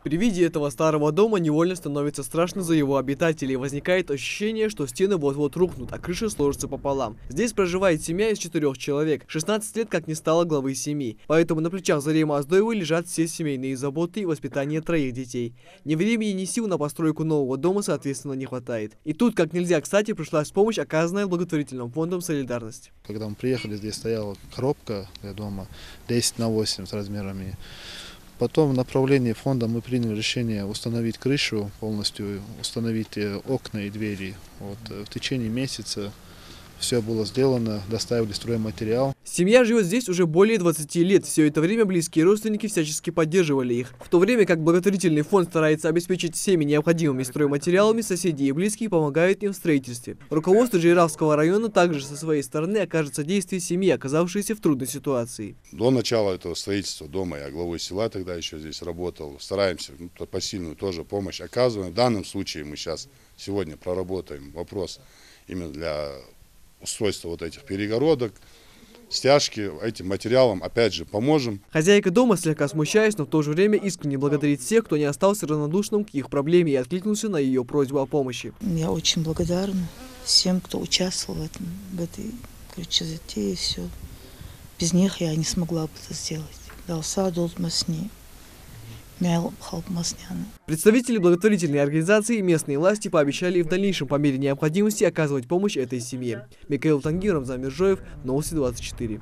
При виде этого старого дома невольно становится страшно за его обитателей. Возникает ощущение, что стены вот-вот рухнут, а крыша сложится пополам. Здесь проживает семья из 4 человек. 16 лет как не стало главы семьи. Поэтому на плечах Заремы Оздоевой лежат все семейные заботы и воспитание 3 детей. Ни времени, ни сил на постройку нового дома, соответственно, не хватает. И тут, как нельзя кстати, пришлась помощь, оказанная благотворительным фондом «Солидарность». Когда мы приехали, здесь стояла коробка для дома 10×8 с размерами. Потом в направлении фонда мы приняли решение установить крышу полностью, установить окна и двери. В течение месяца все было сделано, доставили стройматериал. Семья живет здесь уже более 20 лет. Все это время близкие родственники всячески поддерживали их. В то время как благотворительный фонд старается обеспечить всеми необходимыми стройматериалами, соседи и близкие помогают им в строительстве. Руководство Жиравского района также со своей стороны окажет содействие семье, оказавшейся в трудной ситуации. До начала этого строительства дома я главой села тогда еще здесь работал. Стараемся посильную тоже помощь оказываем. В данном случае мы сегодня проработаем вопрос именно для устройства вот этих перегородок, стяжки, этим материалом опять же поможем. Хозяйка дома, слегка смущаясь, но в то же время искренне благодарит всех, кто не остался равнодушным к их проблеме и откликнулся на ее просьбу о помощи. Я очень благодарна всем, кто участвовал в этой затее. Все. Без них я не смогла бы это сделать. Представители благотворительной организации и местные власти пообещали в дальнейшем по мере необходимости оказывать помощь этой семье. Микаил Тангиров, Замир Жоев, Новости 24.